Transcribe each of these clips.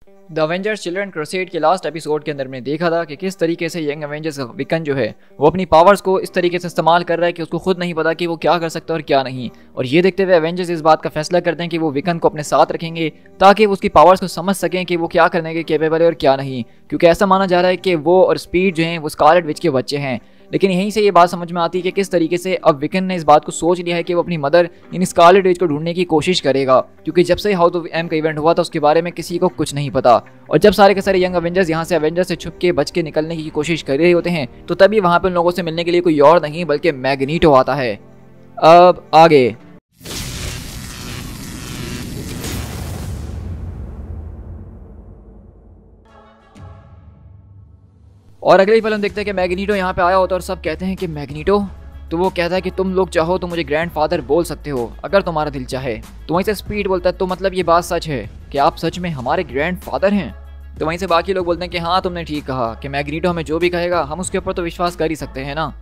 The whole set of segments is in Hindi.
द अवेंजर्स चिल्ड्रन क्रूसेड के लास्ट एपिसोड के अंदर मैंने देखा था कि किस तरीके से यंग अवेंजर्स विकन जो है वो अपनी पावर्स को इस तरीके से इस्तेमाल कर रहा है कि उसको खुद नहीं पता कि वो क्या कर सकता है और क्या नहीं। और ये देखते हुए अवेंजर्स इस बात का फैसला करते हैं कि वो विकन को अपने साथ रखेंगे ताकि वो उसकी पावर्स को समझ सकें कि वो क्या करने के कैपेबल है और क्या नहीं, क्योंकि ऐसा माना जा रहा है कि वो और स्पीड जो हैं वो स्कारलेट विच के बच्चे हैं। लेकिन यहीं से ये बात समझ में आती है कि किस तरीके से अब विकन ने इस बात को सोच लिया है कि वो अपनी मदर इन स्कारलेट विच को ढूंढने की कोशिश करेगा, क्योंकि जब से हाउस ऑफ एम का इवेंट हुआ था उसके बारे में किसी को कुछ नहीं पता। और जब सारे के सारे यंग अवेंजर्स यहाँ से अवेंजर्स से छुप के बच के निकलने की कोशिश कर रहे होते हैं तो तभी वहाँ पे उन लोगों से मिलने के लिए कोई और नहीं बल्कि मैग्नीटो आता है। अब आगे और अगले ही पल हम देखते हैं कि मैग्नीटो यहाँ पे आया होता है और सब कहते हैं कि मैग्नीटो, तो वो कहता है कि तुम लोग चाहो तो मुझे ग्रैंडफादर बोल सकते हो अगर तुम्हारा दिल चाहे। तो वहीं से स्पीड बोलता है तो मतलब ये बात सच है कि आप सच में हमारे ग्रैंडफादर हैं। तो वहीं से बाकी लोग बोलते हैं कि हाँ तुमने ठीक कहा कि मैग्नीटो हमें जो भी कहेगा हम उसके ऊपर तो विश्वास कर ही सकते हैं ना।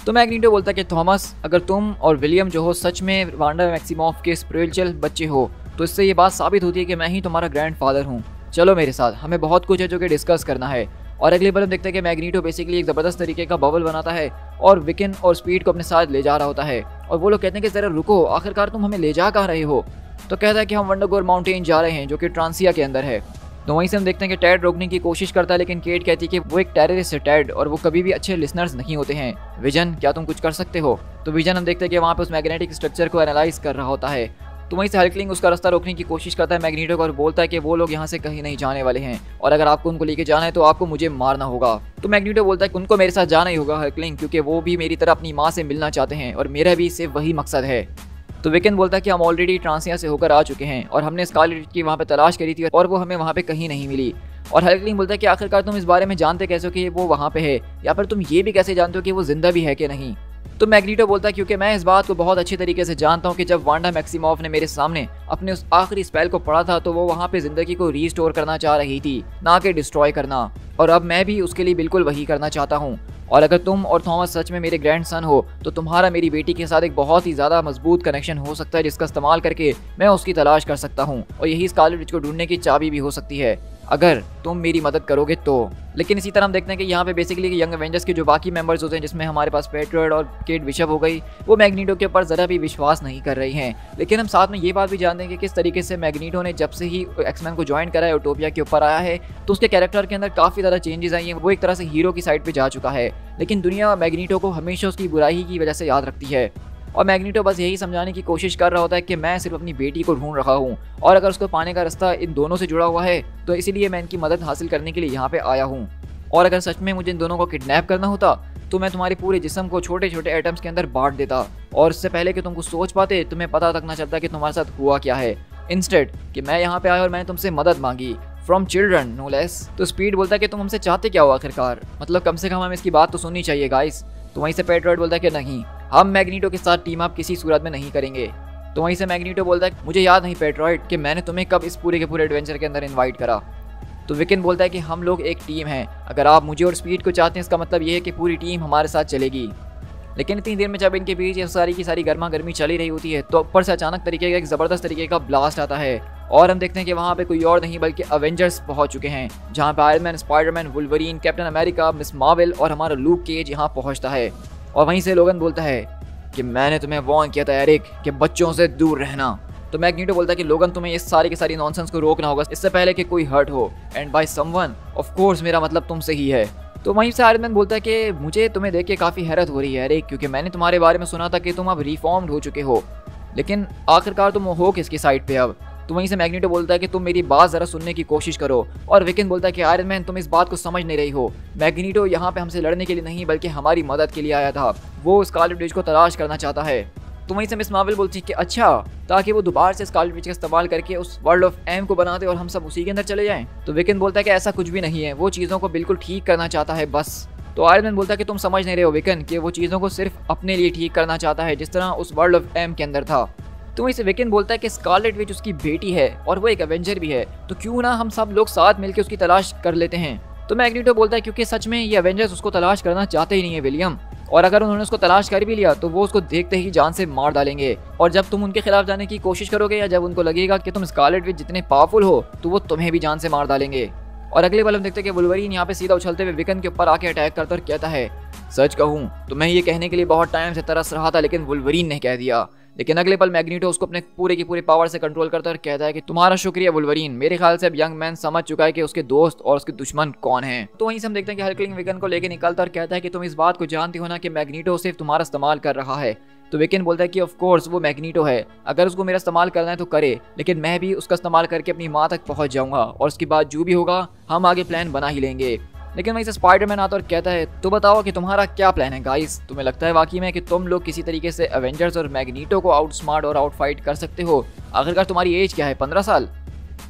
तो मैग्नीटो बोलता है कि थॉमस, अगर तुम और विलियम जो हो सच में वांडा मैक्सिमॉफ के स्पिरिचुअल बच्चे हो तो इससे ये बात साबित होती है कि मैं ही तुम्हारा ग्रैंडफादर हूँ। चलो मेरे साथ, हमें बहुत कुछ है जो कि डिस्कस करना है। और अगले बार हम देखते हैं कि मैग्नीटो बेसिकली एक ज़बरदस्त तरीके का बबल बनाता है और विकन और स्पीड को अपने साथ ले जा रहा होता है। और वो लोग कहते हैं कि ज़रा रुको, आखिरकार तुम हमें ले जा कहाँ रहे हो। तो कहता है कि हम वंडरगोर माउंटेन जा रहे हैं जो कि ट्रांसिया के अंदर है। तो वहीं से हम देखते हैं कि टेड रोकने की कोशिश करता है लेकिन केट कहती है कि वो एक टेररिस्ट है टेड, और वो कभी भी अच्छे लिसनर्स नहीं होते हैं। विजन, क्या तुम कुछ कर सकते हो? तो विजन हम देखते हैं कि वहाँ पे उस मैग्नेटिक स्ट्रक्चर को एनालाइज कर रहा होता है। तो वहीं से हल्कलिंग उसका रास्ता रोकने की कोशिश करता है मैग्नीटो को और बोलता है कि वो लोग यहाँ से कहीं नहीं जाने वाले हैं और अगर आपको उनको लेके जाना है तो आपको मुझे मारना होगा। तो मैग्नीटो बोलता है कि उनको मेरे साथ जाना ही होगा हल्कलिंग, क्योंकि वो भी मेरी तरह अपनी माँ से मिलना चाहते हैं और मेरा भी सिर्फ वही मकसद है। तो विकन बोलता है कि हम ऑलरेडी ट्रांसिया से होकर आ चुके हैं और हमने स्कारलेट की वहाँ पे तलाश करी थी और वो हमें वहाँ पे कहीं नहीं मिली। और हल्कलिंग बोलता है कि आखिरकार तुम इस बारे में जानते कैसे हो कि वो वहाँ पे है, या फिर तुम ये भी कैसे जानते हो कि वो जिंदा भी है कि नहीं। तो मैग्नीटो बोलता है क्योंकि मैं इस बात को बहुत अच्छी तरीके से जानता हूँ कि जब वांडा मैक्सिमॉफ ने मेरे सामने अपने उस आखिरी स्पेल को पढ़ा था तो वो वहाँ पे जिंदगी को रीस्टोर करना चाह रही थी, ना कि डिस्ट्रॉय करना। और अब मैं भी उसके लिए बिल्कुल वही करना चाहता हूँ। और अगर तुम और थॉमस सच में मेरे ग्रैंडसन हो तो तुम्हारा मेरी बेटी के साथ एक बहुत ही ज़्यादा मजबूत कनेक्शन हो सकता है जिसका इस्तेमाल करके मैं उसकी तलाश कर सकता हूँ और यही स्कारलेट विच को ढूंढने की चाबी भी हो सकती है अगर तुम मेरी मदद करोगे तो। लेकिन इसी तरह हम देखते हैं कि यहाँ पे बेसिकली यंग अवेंजर्स के जो बाकी मेंबर्स होते हैं जिसमें हमारे पास पेट्रियट और केट बिशप हो गई, वो मैग्नीटो के ऊपर ज़रा भी विश्वास नहीं कर रही हैं। लेकिन हम साथ में ये बात भी जानते हैं कि किस तरीके से मैग्नीटो ने जब से ही एक्समैन को ज्वाइन करा है, यूटोपिया के ऊपर आया है, तो उसके कैरेक्टर के अंदर काफ़ी ज़्यादा चेंजेस आई हैं। वो एक तरह से हीरो की साइड पर जा चुका है, लेकिन दुनिया मैग्नीटो को हमेशा उसकी बुराई की वजह से याद रखती है। और मैग्नीटो बस यही समझाने की कोशिश कर रहा होता है कि मैं सिर्फ अपनी बेटी को ढूंढ रहा हूँ और अगर उसको पाने का रास्ता इन दोनों से जुड़ा हुआ है तो इसीलिए मैं इनकी मदद हासिल करने के लिए यहाँ पे आया हूँ। और अगर सच में मुझे इन दोनों को किडनैप करना होता तो मैं तुम्हारे पूरे जिस्म को छोटे छोटे एटम्स के अंदर बांट देता और इससे पहले कि तुम कुछ सोच पाते तुम्हें पता तक ना चलता कि तुम्हारे साथ हुआ क्या है। इंस्टेड कि मैं यहाँ पे आया और मैंने तुमसे मदद मांगी फ्रॉम चिल्ड्रन नो लेस। तो स्पीड बोलता है कि तुम हमसे चाहते क्या हो आखिरकार, मतलब कम से कम हमें इसकी बात तो सुननी चाहिए गाइस। तो वहीं से पेट्रियट बोलता है कि नहीं, हम मैग्नीटो के साथ टीम अप किसी सूरत में नहीं करेंगे। तो वहीं से मैग्नीटो बोलता है मुझे याद नहीं पेट्रियट कि मैंने तुम्हें कब इस पूरे के पूरे एडवेंचर के अंदर इनवाइट करा। तो विकन बोलता है कि हम लोग एक टीम हैं, अगर आप मुझे और स्पीड को चाहते हैं इसका मतलब ये है कि पूरी टीम हमारे साथ चलेगी। लेकिन इतनी देर में जब इनके बीच ये सारी की सारी गर्मा गर्मी चली रही होती है तो ऊपर से अचानक तरीके का एक ज़बरदस्त तरीके का ब्लास्ट आता है और हम देखते हैं कि वहाँ पे कोई और नहीं बल्कि अवेंजर्स पहुँच चुके हैं, जहाँ पे iron man, Spiderman, Wolverine, captain America, miss Marvel और हमारा लूक केज यहाँ पहुँचता है। और वहीं से लोगन बोलता है कि मैंने तुम्हें वार्न किया था एरिक कि बच्चों से दूर रहना। तो मैग्नीटो बोलता है कि लोगन तुम्हें इस सारी की सारी नॉनसेंस को रोकना होगा इससे पहले कि कोई हर्ट हो, and by someone of course मेरा मतलब तुमसे ही है। तो वहीं से आयरन मैन बोलता है कि मुझे तुम्हें देख के काफ़ी हैरत हो रही है एरिक, क्योंकि मैंने तुम्हारे बारे में सुना था कि तुम अब रिफॉर्म्ड हो चुके हो, लेकिन आखिरकार तुम हो किसकी साइड पे अब। तो वहीं से मैग्नीटो बोलता है कि तुम मेरी बात ज़रा सुनने की कोशिश करो। और विकन बोलता है कि आयरन मैन तुम इस बात को समझ नहीं रही हो, मैग्नीटो यहाँ पे हमसे लड़ने के लिए नहीं बल्कि हमारी मदद के लिए आया था, वो स्कारलेट विच को तलाश करना चाहता है। तो वहीं से मिस मार्वल बोलती है कि अच्छा, ताकि वो दोबारा से स्कारलेट विच का इस्तेमाल करके उस वर्ल्ड ऑफ एम को बना दे और हम सब उसी के अंदर चले जाएं। तो विकन बोलता है कि ऐसा कुछ भी नहीं है, वो चीज़ों को बिल्कुल ठीक करना चाहता है बस। तो आयरन मैन बोलता है कि तुम समझ नहीं रहे हो विकन कि वो चीज़ों को सिर्फ अपने लिए ठीक करना चाहता है जिस तरह उस वर्ल्ड ऑफ एम के अंदर था। तो वहीं से विकन बोलता है कि स्कारलेट विच उसकी बेटी है और वो एक एवेंजर भी है, तो क्यों ना हम सब लोग साथ मिलकर उसकी तलाश कर लेते हैं। तो मैग्नीटो बोलता है क्योंकि सच में ये एवेंजर्स उसको तलाश करना चाहते ही नहीं है विलियम, और अगर उन्होंने उसको तलाश कर भी लिया तो वो उसको देखते ही जान से मार डालेंगे। और जब तुम उनके खिलाफ जाने की कोशिश करोगे या जब उनको लगेगा कि तुम स्कारलेट विच जितने पावरफुल हो तो वो तुम्हें भी जान से मार डालेंगे। और अगले पल हम देखते हैं कि वुल्वरीन यहाँ पे सीधा उछलते हुए विकन के ऊपर आके अटैक करता और कहता है, सच कहूँ तो मैं ये कहने के लिए बहुत टाइम से तरस रहा था, लेकिन वुल्वरीन ने कह दिया। लेकिन अगले पल मैग्नीटो उसको अपने पूरे की पूरी पावर से कंट्रोल करता है और कहता है कि तुम्हारा शुक्रिया वुल्वरीन, मेरे ख्याल से अब यंग मैन समझ चुका है कि उसके दोस्त और उसके दुश्मन कौन हैं। तो वहीं से हम देखते हैं कि हल्कलिंग विकन को लेकर निकलता और कहता है कि तुम इस बात को जानती हो ना कि मैग्नीटो सिर्फ तुम्हारा इस्तेमाल कर रहा है। तो विकन बोलता है कि ऑफ कोर्स वो मैग्नीटो है, अगर उसको मेरा इस्तेमाल करना है तो करे, लेकिन मैं भी उसका इस्तेमाल करके अपनी माँ तक पहुंच जाऊंगा और उसके बाद जो भी होगा हम आगे प्लान बना ही लेंगे। लेकिन वहीं से स्पाइडरमैन आता और कहता है, तो बताओ कि तुम्हारा क्या प्लान है गाइस, तुम्हें लगता है वाकई में कि तुम लोग किसी तरीके से एवेंजर्स और मैग्नीटो को आउट स्मार्ट और आउट फाइट कर सकते हो? आखिरकार तुम्हारी एज क्या है, 15 साल?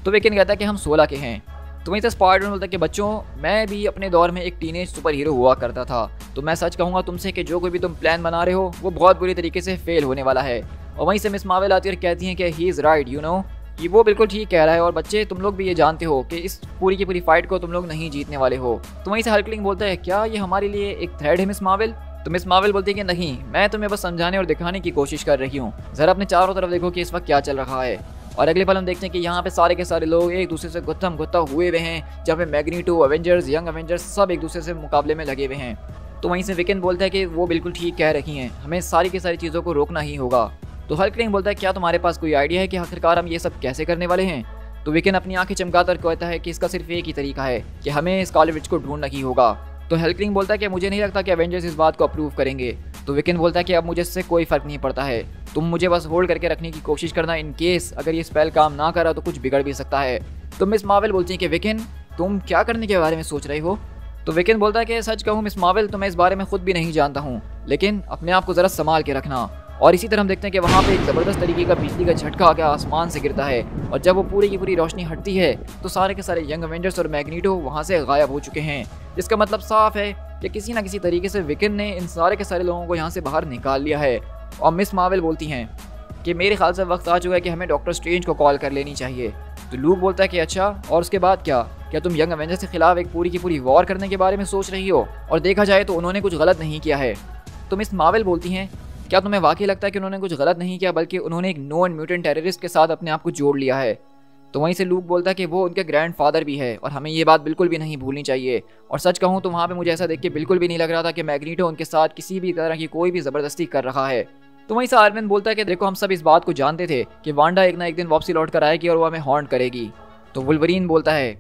तो विकन कहता है कि हम 16 के हैं। तो वहीं से स्पाइडरमैन बोलता है कि बच्चों, मैं भी अपने दौर में एक टीनेज सुपर हीरो हुआ करता था, तो मैं सच कहूँगा तुमसे कि जो कोई भी तुम प्लान बना रहे हो वो बहुत बुरी तरीके से फेल होने वाला है। और वहीं से मिस मार्वल आती है और कहती हैं कि he is right, you know, कि वो बिल्कुल ठीक कह रहा है और बच्चे तुम लोग भी ये जानते हो कि इस पूरी की पूरी फाइट को तुम लोग नहीं जीतने वाले हो। तो वहीं से हल्कलिंग बोलता है, क्या ये हमारे लिए एक थ्रेड है मिस मार्वल? तो मिस मार्वल बोलती है कि नहीं, मैं तुम्हें बस समझाने और दिखाने की कोशिश कर रही हूँ, जरा अपने चारों तरफ देखो कि इस वक्त क्या चल रहा है। और अगले पल हम देखते हैं कि यहाँ पे सारे के सारे लोग एक दूसरे से गुत्थम गुत्था हुए हुए हैं, जहाँ पे मैग्नीटो, अवेंजर्स, यंग अवेंजर्स सब एक दूसरे से मुकाबले में लगे हुए हैं। तो वहीं से विकन बोलता है कि वो बिल्कुल ठीक कह रही हैं, हमें सारी की सारी चीज़ों को रोकना ही होगा। तो हल्कलिंग बोलता है, क्या तुम्हारे पास कोई आइडिया है कि आखिरकार हम ये सब कैसे करने वाले हैं? तो विकन अपनी आंखें चमकाकर कहता है कि इसका सिर्फ एक ही तरीका है कि हमें स्कारलेट विच को ढूंढना ही होगा। तो हल्कलिंग बोलता है कि मुझे नहीं लगता कि एवेंजर्स इस बात को अप्रूव करेंगे। तो विकन बोलता है कि अब मुझे इससे कोई फ़र्क नहीं पड़ता है, तुम मुझे बस होल्ड करके रखने की कोशिश करना, इन केस अगर ये स्पेल काम ना करा तो कुछ बिगड़ भी सकता है। तो मिस मार्वल बोलती है कि विकन, तुम क्या करने के बारे में सोच रहे हो? तो विकन बोलता है कि सच कहूँ मिस मार्वल, तो मैं इस बारे में खुद भी नहीं जानता हूँ, लेकिन अपने आप को ज़रा संभाल के रखना। और इसी तरह हम देखते हैं कि वहाँ पे एक ज़बरदस्त तरीके का बिजली का झटका आकर आसमान से गिरता है, और जब वो पूरी की पूरी रोशनी हटती है तो सारे के सारे यंग अवेंजर्स और मैग्नीटो वहाँ से गायब हो चुके हैं। जिसका मतलब साफ है कि किसी ना किसी तरीके से विकन ने इन सारे के सारे लोगों को यहाँ से बाहर निकाल लिया है। और मिस मार्वल बोलती हैं कि मेरे ख्याल से वक्त आ चुका है कि हमें डॉक्टर स्ट्रेंज को कॉल कर लेनी चाहिए। तो लूक बोलता है कि अच्छा, और उसके बाद क्या? क्या तुम यंग अवेंजर्स के खिलाफ एक पूरी की पूरी वॉर करने के बारे में सोच रही हो? और देखा जाए तो उन्होंने कुछ गलत नहीं किया है। तो मिस मार्वल बोलती हैं, क्या तुम्हें वाकई लगता है कि उन्होंने कुछ गलत नहीं किया, बल्कि उन्होंने एक नोन म्यूटेंट टेररिस्ट के साथ अपने आप को जोड़ लिया है? तो वहीं से लूक बोलता है कि वो उनके ग्रैंडफादर भी है और हमें ये बात बिल्कुल भी नहीं भूलनी चाहिए। और सच कहूँ तो वहाँ पे मुझे ऐसा देख के बिल्कुल भी नहीं लग रहा था कि मैग्नीटो उनके साथ किसी भी तरह की कोई भी ज़बरदस्ती कर रहा है। तो वहीं से आर्मिन बोलता है कि देखो, हम सब इस बात को जानते थे कि वांडा एक ना एक दिन वापसी लौट कर आएगी और वो हमें हॉन्ट करेगी। तो वुल्वरीन बोलता है,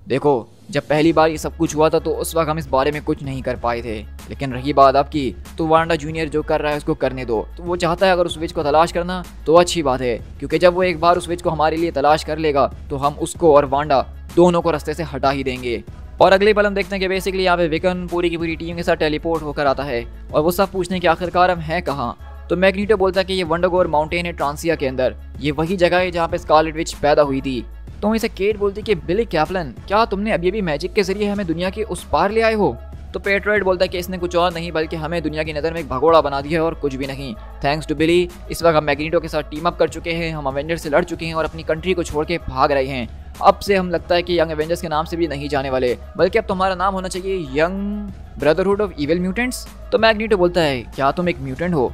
देखो, जब पहली बार ये सब कुछ हुआ था तो उस वक्त हम इस बारे में कुछ नहीं कर पाए थे, लेकिन रही बात अब की, तो वांडा जूनियर जो कर रहा है उसको करने दो। तो वो चाहता है अगर उस विच को तलाश करना तो अच्छी बात है, क्योंकि जब वो एक बार उस विच को हमारे लिए तलाश कर लेगा तो हम उसको और वांडा दोनों को रास्ते से हटा ही देंगे। और अगले पल हम देखते हैं कि बेसिकली यहाँ पे विकन पूरी की पूरी टीम के साथ टेलीपोर्ट होकर आता है और वो सब पूछने के आखिरकार हम हैं कहाँ। तो मैग्नीटो बोलता है कि ये वंडरगोर माउंटेन है ट्रांसिया के अंदर, ये वही जगह है जहाँ पे स्कारलेट विच पैदा हुई थी। तो वहीं से केट बोलती कि बिली कैप्लन, क्या तुमने अभी भी मैजिक के जरिए हमें दुनिया के उस पार ले आए हो? तो पेट्रोइड बोलता है कि इसने कुछ और नहीं बल्कि हमें दुनिया की नज़र में एक भगोड़ा बना दिया है और कुछ भी नहीं। थैंक्स टू बिली, इस वक्त हम मैग्नीटो के साथ टीम अप कर चुके हैं, हम अवेंजर्स से लड़ चुके हैं और अपनी कंट्री को छोड़ के भाग रहे हैं। अब से हम लगता है कि यंग अवेंजर्स के नाम से भी नहीं जाने वाले, बल्कि अब तुम्हारा नाम होना चाहिए young brotherhood of evil mutants. तो मैग्नीटो बोलता है, क्या तुम एक म्यूटेंट हो?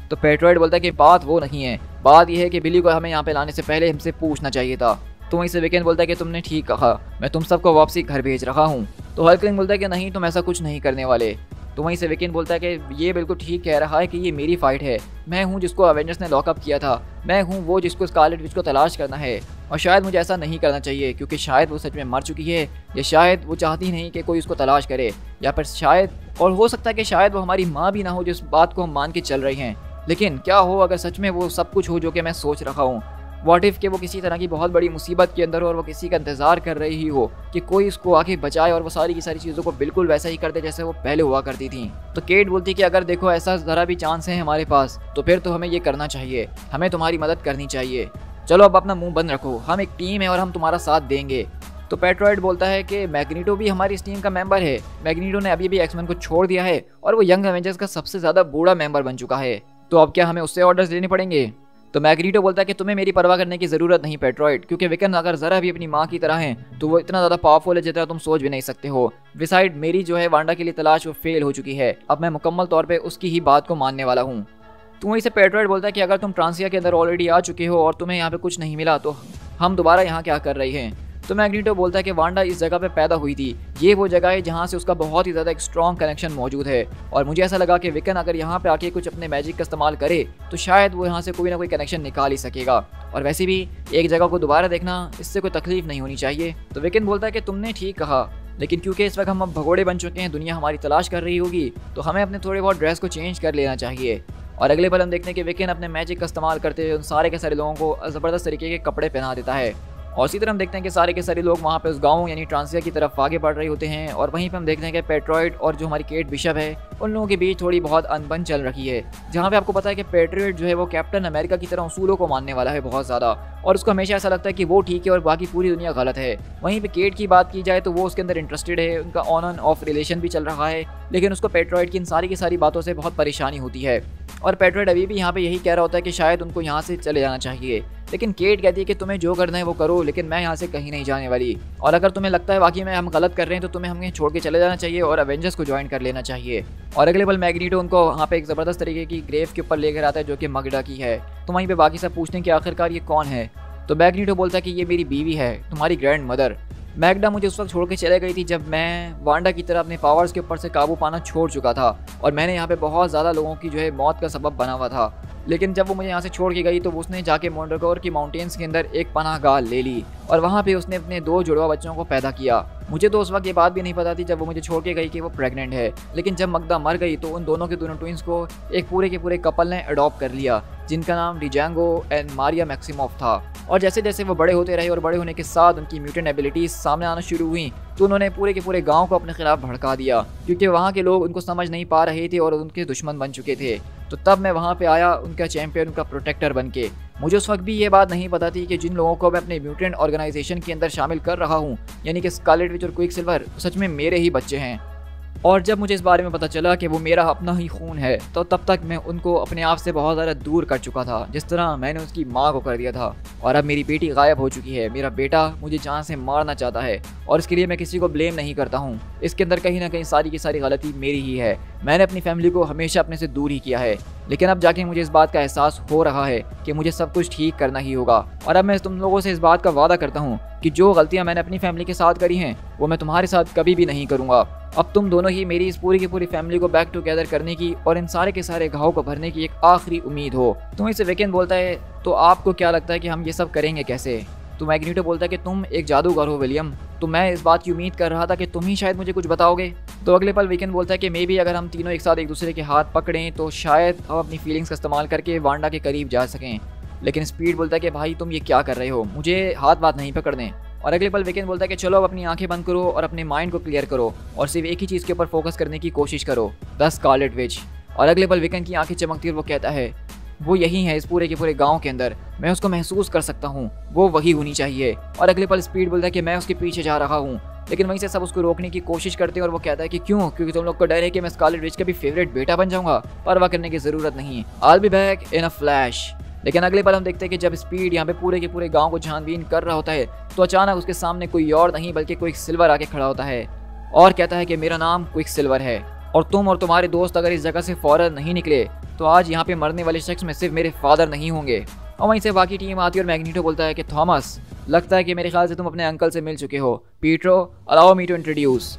तो पेट्रोइड बोलता है कि बात वो नहीं है, बात यह है कि बिली को हमें यहाँ पे लाने से पहले हमसे पूछना चाहिए था। तो वहीं से विकन बोलता है कि तुमने ठीक कहा, मैं तुम सबको वापसी घर भेज रहा हूँ। तो हल्कलिंग बोलता है कि नहीं, तुम ऐसा कुछ नहीं करने वाले। तो वहीं से विकन बोलता है कि ये बिल्कुल ठीक कह रहा है कि ये मेरी फाइट है, मैं हूँ जिसको अवेंजर्स ने लॉकअप किया था, मैं हूँ वो जिसको स्कारलेट विच को तलाश करना है। और शायद मुझे ऐसा नहीं करना चाहिए, क्योंकि शायद वो सच में मर चुकी है, या शायद वो चाहती नहीं कि कोई उसको तलाश करे, या फिर शायद, और हो सकता है कि शायद वो हमारी माँ भी ना हो जिस बात को हम मान के चल रही हैं। लेकिन क्या हो अगर सच में वो सब कुछ हो जो कि मैं सोच रहा हूँ? व्हाट इफ के वो किसी तरह की बहुत बड़ी मुसीबत के अंदर हो और वो किसी का इंतजार कर रही ही हो कि कोई उसको आके बचाए और वो सारी की सारी चीज़ों को बिल्कुल वैसा ही कर दे जैसे वो पहले हुआ करती थी। तो केट बोलती कि अगर देखो ऐसा ज़रा भी चांस है हमारे पास तो फिर तो हमें ये करना चाहिए, हमें तुम्हारी मदद करनी चाहिए। चलो अब अपना मुंह बंद रखो, हम एक टीम है और हम तुम्हारा साथ देंगे। तो पेट्रोइड बोलता है कि मैग्नीटो भी हमारी इस टीम का मेंबर है, मैग्नीटो ने अभी भी एक्समैन को छोड़ दिया है और वो यंग एवेंजर्स का सबसे ज़्यादा बूढ़ा मेंबर बन चुका है, तो अब क्या हमें उससे ऑर्डर्स लेने पड़ेंगे? तो मैग्नीटो बोलता है कि तुम्हें मेरी परवाह करने की जरूरत नहीं पेट्रॉइड, क्योंकि विकन अगर जरा भी अपनी माँ की तरह हैं तो वो इतना ज्यादा पावरफुल है जितना तुम सोच भी नहीं सकते हो। बिसाइड मेरी जो है वांडा के लिए तलाश वो फेल हो चुकी है, अब मैं मुकम्मल तौर पे उसकी ही बात को मानने वाला हूँ। तो वहीं से पेट्रॉइड बोलता है कि अगर तुम ट्रांसिया के अंदर ऑलरेडी आ चुके हो और तुम्हें यहाँ पे कुछ नहीं मिला तो हम दोबारा यहाँ क्या कर रही हैं। तो मैग्नीटो बोलता है कि वांडा इस जगह पे पैदा हुई थी, ये वो जगह है जहाँ से उसका बहुत ही ज़्यादा एक स्ट्रॉन्ग कनेक्शन मौजूद है, और मुझे ऐसा लगा कि विकन अगर यहाँ पे आके कुछ अपने मैजिक का इस्तेमाल करे तो शायद वो यहाँ से कोई ना कोई कनेक्शन निकाल ही सकेगा, और वैसे भी एक जगह को दोबारा देखना इससे कोई तकलीफ नहीं होनी चाहिए। तो विकन बोलता है कि तुमने ठीक कहा, लेकिन क्योंकि इस वक्त हम अब भगोड़े बन चुके हैं, दुनिया हमारी तलाश कर रही होगी, तो हमें अपने थोड़े बहुत ड्रेस को चेंज कर लेना चाहिए। और अगले पल हम देखते हैं कि विकन अपने मैजिक का इस्तेमाल करते हुए उन सारे के सारे लोगों को ज़बरदस्त तरीके के कपड़े पहना देता है, और इसी तरह हम देखते हैं कि सारे के सारे लोग वहाँ पे उस गांव यानी ट्रांसिया की तरफ आगे बढ़ रहे होते हैं। और वहीं पे हम देखते हैं कि पेट्रॉइड और जो हमारी केट बिशप है उन लोगों के बीच थोड़ी बहुत अनबन चल रही है, जहाँ पे आपको पता है कि पेट्रॉइड जो है वो कैप्टन अमेरिका की तरह उसूलों को मानने वाला है बहुत ज़्यादा, और उसको हमेशा ऐसा लगता है कि वो ठीक है और बाकी पूरी दुनिया गलत है। वहीं पे केट की बात की जाए तो वो उसके अंदर इंटरेस्टेड है, उनका ऑन एंड ऑफ रिलेशन भी चल रहा है, लेकिन उसको पेट्रॉइड की सारी बातों से बहुत परेशानी होती है। और पेट्रॉइड अभी भी यहाँ पे यही कह रहा होता है कि शायद उनको यहाँ से चले जाना चाहिए, लेकिन केट कहती है कि तुम्हें जो करना है वो करो, लेकिन मैं यहाँ से कहीं नहीं जाने वाली, और अगर तुम्हें लगता है वाकई में हम गलत कर रहे हैं तो तुम्हें हमें छोड़ के चले जाना चाहिए और एवेंजर्स को ज्वाइन कर लेना चाहिए। और अगले पल मैग्नीटो उनको वहाँ पे एक ज़बरदस्त तरीके की ग्रेव के ऊपर लेकर आता है जो कि मगडा की है। तो वहीं पे बाकी सब पूछते हैं कि आखिरकार ये कौन है। तो मैग्नीटो बोलता है कि ये मेरी बीवी है, तुम्हारी ग्रैंड मदर। मैगडा मुझे उस वक्त छोड़ के चले गई थी जब मैं वांडा की तरह अपने पावर्स के ऊपर से काबू पाना छोड़ चुका था, और मैंने यहाँ पे बहुत ज़्यादा लोगों की जो है मौत का सबब बना हुआ था। लेकिन जब वो मुझे यहाँ से छोड़ के गई तो उसने जाके मोंड्रागोर की माउंटेन्स के अंदर एक पनाहगाह ले ली, और वहाँ पे उसने अपने 2 जुड़वा बच्चों को पैदा किया। मुझे तो उस वक्त ये बात भी नहीं पता थी जब वो मुझे छोड़ के गई कि वो प्रेग्नेंट है, लेकिन जब मगदा मर गई तो उन दोनों के दोनों ट्विंस को एक पूरे के पूरे कपल ने अडॉप्ट कर लिया, जिनका नाम डिजेंगो एंड मारिया मैक्सिमोव था। और जैसे जैसे वो बड़े होते रहे और बड़े होने के साथ उनकी म्यूटेंट एबिलिटीज सामने आना शुरू हुई, तो उन्होंने पूरे के पूरे गांव को अपने खिलाफ भड़का दिया, क्योंकि वहाँ के लोग उनको समझ नहीं पा रहे थे और उनके दुश्मन बन चुके थे। तो तब मैं वहाँ पे आया उनका चैंपियन, उनका प्रोटेक्टर बन के। मुझे उस वक्त भी ये बात नहीं पता थी कि जिन लोगों को मैं अपने म्यूटेंट ऑर्गेनाइजेशन के अंदर शामिल कर रहा हूँ, यानी कि स्कारलेट विच और क्विकसिल्वर, सच में मेरे ही बच्चे हैं। और जब मुझे इस बारे में पता चला कि वो मेरा अपना ही खून है, तो तब तक मैं उनको अपने आप से बहुत ज़्यादा दूर कर चुका था, जिस तरह मैंने उसकी माँ को कर दिया था। और अब मेरी बेटी गायब हो चुकी है, मेरा बेटा मुझे जान से मारना चाहता है, और इसके लिए मैं किसी को ब्लेम नहीं करता हूँ। इसके अंदर कहीं ना कहीं सारी की सारी गलती मेरी ही है। मैंने अपनी फैमिली को हमेशा अपने से दूर ही किया है, लेकिन अब जाके मुझे इस बात का एहसास हो रहा है कि मुझे सब कुछ ठीक करना ही होगा। और अब मैं तुम लोगों से इस बात का वादा करता हूँ कि जो गलतियाँ मैंने अपनी फैमिली के साथ करी हैं वो मैं तुम्हारे साथ कभी भी नहीं करूँगा। अब तुम दोनों ही मेरी इस पूरी की पूरी फैमिली को बैक टुगेदर करने की और इन सारे के सारे घाव को भरने की एक आखिरी उम्मीद हो। तुम इसे वेकेन बोलता है तो आपको क्या लगता है कि हम ये सब करेंगे कैसे। तो मैग्नीटो बोलता है कि तुम एक जादूगर हो विलियम, तो मैं इस बात की उम्मीद कर रहा था कि तुम ही शायद मुझे कुछ बताओगे। तो अगले पल वीकेंड बोलता है कि मे भी अगर हम तीनों एक साथ एक दूसरे के हाथ पकड़ें तो शायद हम अपनी फीलिंग्स का इस्तेमाल करके वांडा के करीब जा सकें। लेकिन स्पीड बोलता है कि भाई तुम ये क्या कर रहे हो, मुझे हाथ बात नहीं पकड़ने। और अगले पल वीकेंड बोलता है कि चलो अब अपनी आंखें बंद करो और अपने माइंड को क्लियर करो और सिर्फ एक ही चीज़ के ऊपर फोकस करने की कोशिश करो, द स्कारलेट विच। और अगले पल वीकेंड की आंखें चमकती और वो कहता है वो यही है इस पूरे के पूरे गांव के अंदर, मैं उसको महसूस कर सकता हूँ, वो वही होनी चाहिए। और अगले पल स्पीड बोलता है कि मैं उसके पीछे जा रहा हूँ, लेकिन वहीं से सब उसको रोकने की कोशिश करते हैं और वो कहता है कि क्यों, क्योंकि तुम लोग को डर है कि मैं स्कारलेट विच का भी फेवरेट बेटा बन जाऊंगा। परवाह करने की जरूरत नहीं, I will be back in a flash. लेकिन अगले पल हम देखते हैं कि जब स्पीड यहाँ पे पूरे के पूरे गांव को छानबीन कर रहा होता है तो अचानक उसके सामने कोई और नहीं बल्कि क्विकसिल्वर आके खड़ा होता है और कहता है कि मेरा नाम क्विकसिल्वर है, और तुम और तुम्हारे दोस्त अगर इस जगह से फौरन नहीं निकले तो आज यहाँ पे मरने वाले शख्स में सिर्फ मेरे फादर नहीं होंगे। और वहीं से बाकी टीम आती है और मैग्नीटो बोलता है कि थॉमस, लगता है कि मेरे ख्याल से तुम अपने अंकल से मिल चुके हो। Pietro, allow me to introduce.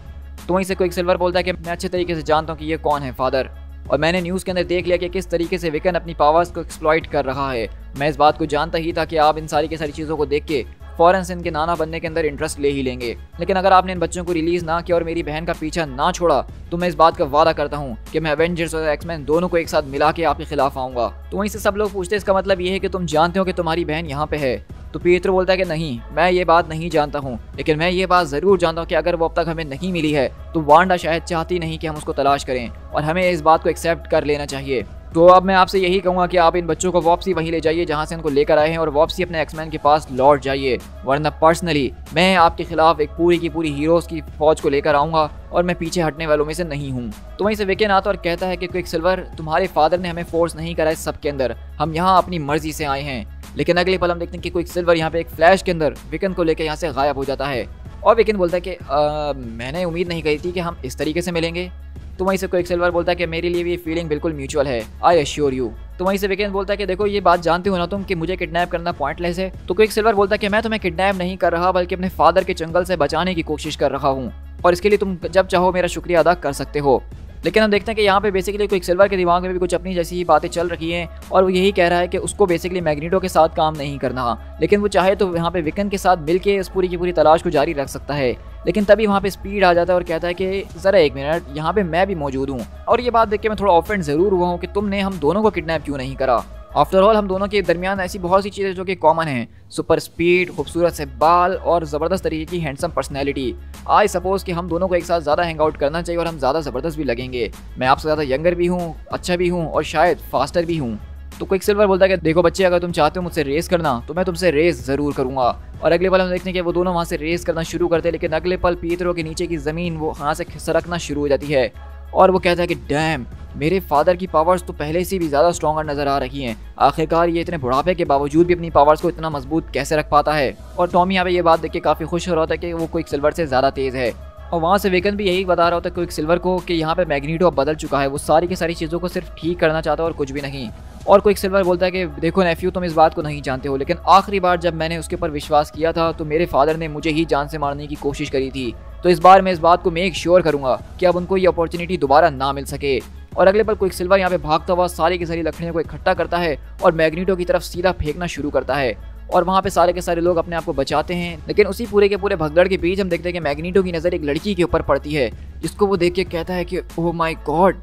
तो वहीं से क्विकसिल्वर बोलता है कि मैं अच्छे तरीके से जानता हूँ कि ये कौन है फादर, और मैंने न्यूज़ के अंदर देख लिया कि किस तरीके से विकन अपनी पावर्स को एक्सप्लॉइट कर रहा है। मैं इस बात को जानता ही था कि आप इन सारी की सारी चीज़ों को देख के फ़ौरन से इनके नाना बनने के अंदर इंटरेस्ट ले ही लेंगे। लेकिन अगर आपने इन बच्चों को रिलीज़ ना किया और मेरी बहन का पीछा ना छोड़ा तो मैं इस बात का वादा करता हूँ कि मैं एवेंजर्स और एक्समैन दोनों को एक साथ मिला के आपके खिलाफ आऊँगा। तो वहीं से सब लोग पूछते हैं इसका मतलब ये है कि तुम जानते हो कि तुम्हारी बहन यहाँ पे है। तो पीटर बोलता है कि नहीं, मैं ये बात नहीं जानता हूँ, लेकिन मैं ये बात ज़रूर जानता हूँ कि अगर वो अब तक हमें नहीं मिली है तो वांडा शायद चाहती नहीं कि हम उसको तलाश करें और हमें इस बात को एक्सेप्ट कर लेना चाहिए। तो अब मैं आपसे यही कहूँगा कि आप इन बच्चों को वापसी वहीं ले जाइए जहाँ से इनको लेकर आए हैं और वापसी अपने एक्समैन के पास लौट जाइए, वरना पर्सनली मैं आपके खिलाफ एक पूरी की पूरी हीरोज़ की फौज को लेकर आऊँगा और मैं पीछे हटने वालों में से नहीं हूँ। तो वहीं से विकेन आता और कहता है कि क्विकसिल्वर, तुम्हारे फादर ने हमें फोर्स नहीं करा है सबके अंदर, हम यहाँ अपनी मर्जी से आए हैं। लेकिन अगले पल हम देखते हैं कि क्विकसिल्वर यहाँ पे एक फ्लैश के अंदर विकेन को लेकर यहाँ से गायब हो जाता है और विकेन बोलता है कि मैंने उम्मीद नहीं करी थी कि हम इस तरीके से मिलेंगे। तो वहीं से क्विकसिल्वर बोलता है कि मेरे लिए भी ये फीलिंग बिल्कुल म्यूचुअल है, आई एश्योर यू। तो वहीं से विकेन बोलता है कि देखो ये बात जानते हो ना तुम कि मुझे किडनैप करना पॉइंटलेस है। तो क्विकसिल्वर बोलता है कि मैं तुम्हें किडनैप नहीं कर रहा बल्कि अपने फादर के जंगल से बचाने की कोशिश कर रहा हूँ और इसके लिए तुम जब चाहो मेरा शुक्रिया अदा कर सकते हो। लेकिन हम देखते हैं कि यहाँ पे बेसिकली क्विकसिल्वर के दिमाग में भी कुछ अपनी जैसी ही बातें चल रही हैं और वो यही कह रहा है कि उसको बेसिकली मैग्नीटो के साथ काम नहीं करना, लेकिन वो चाहे तो यहाँ पे विकेन के साथ मिलके इस पूरी की पूरी तलाश को जारी रख सकता है। लेकिन तभी वहाँ पे स्पीड आ जाता है और कहता है कि ज़रा एक मिनट, यहाँ पे मैं भी मौजूद हूँ। और ये बात देख के मैं थोड़ा ऑफेंड ज़रूर हुआ हूँ कि तुमने हम दोनों को किडनैप क्यों नहीं करा। आफ्टर ऑल हम दोनों के दरमियान ऐसी बहुत सी चीज़ें जो कि कॉमन हैं, सुपर स्पीड, खूबसूरत से बाल और ज़बरदस्त तरीके की हैंडसम पर्सनैलिटी। आई सपोज कि हम दोनों को एक साथ ज़्यादा हैंग आउट करना चाहिए और हम ज़्यादा ज़बरदस्त भी लगेंगे। मैं आपसे ज़्यादा यंगर भी हूँ, अच्छा भी हूँ और शायद फास्टर भी हूँ। तो क्विकसिल्वर बोलता है कि देखो बच्चे, अगर तुम चाहते हो मुझसे रेस करना तो मैं तुमसे रेस ज़रूर करूँगा। और अगले पल हम देखते हैं कि वो दोनों वहाँ से रेस करना शुरू करते हैं, लेकिन अगले पल पीतरों के नीचे की ज़मीन वो वहाँ से सरकना शुरू हो जाती है और वो कहता है कि डैम, मेरे फादर की पावर्स तो पहले से भी ज़्यादा स्ट्रॉन्गर नज़र आ रही हैं। आखिरकार ये इतने बुढ़ापे के बावजूद भी अपनी पावर्स को इतना मजबूत कैसे रख पाता है। और टॉमी यहाँ पे ये बात देख के काफ़ी खुश हो रहा होता है कि वो क्विकसिल्वर से ज़्यादा तेज़ है। और वहाँ से विकेन भी यही बता रहा होता है क्विकसिल्वर को कि यहाँ पे मैग्नीटो अब बदल चुका है, वो सारी की सारी चीज़ों को सिर्फ ठीक करना चाहता है और कुछ भी नहीं। और क्विकसिल्वर बोलता है कि देखो नेफ्यू, तुम इस बात को नहीं जानते हो, लेकिन आखिरी बार जब मैंने उसके ऊपर विश्वास किया था तो मेरे फादर ने मुझे ही जान से मारने की कोशिश करी थी। तो इस बार मैं इस बात को मेक श्योर करूँगा कि अब उनको ये अपॉर्चुनिटी दोबारा ना मिल सके। और अगले पल क्विकसिल्वर यहाँ पे भागता हुआ सारी की सारी लकड़ियों को इकट्ठा करता है और मैग्नीटो की तरफ सीधा फेंकना शुरू करता है और वहाँ पे सारे के सारे लोग अपने आप को बचाते हैं। लेकिन उसी पूरे के पूरे भगदड़ के बीच हम देखते हैं कि मैग्नीटो की नज़र एक लड़की के ऊपर पड़ती है, जिसको वो देख के कहता है कि ओह माय गॉड,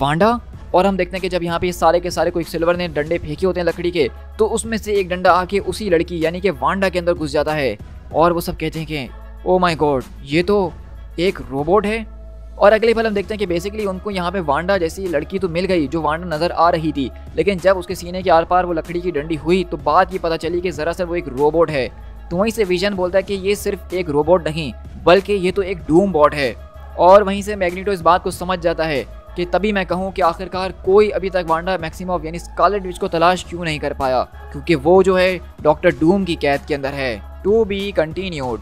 वांडा। और हम देखते हैं कि जब यहाँ पे ये सारे के सारे क्विकसिल्वर ने डंडे फेंके होते हैं लकड़ी के, तो उसमें से एक डंडा आके उसी लड़की यानी कि वांडा के अंदर घुस जाता है और वो सब कहते हैं कि ओह माय गॉड, ये तो एक रोबोट है। और अगले पल हम देखते हैं कि बेसिकली उनको यहाँ पे वांडा जैसी लड़की तो मिल गई जो वांडा नज़र आ रही थी, लेकिन जब उसके सीने के आर पार वो लकड़ी की डंडी हुई तो बात ये पता चली कि ज़रा सा वो एक रोबोट है। तो वहीं से विजन बोलता है कि ये सिर्फ एक रोबोट नहीं बल्कि ये तो एक डूम बॉट है। और वहीं से मैग्नीटो इस बात को समझ जाता है कि तभी मैं कहूँ कि आखिरकार कोई अभी तक वांडा मैक्सिमोव यानी स्कारलेट विच को तलाश क्यों नहीं कर पाया, क्योंकि वो जो है डॉक्टर डूम की कैद के अंदर है। To be continued.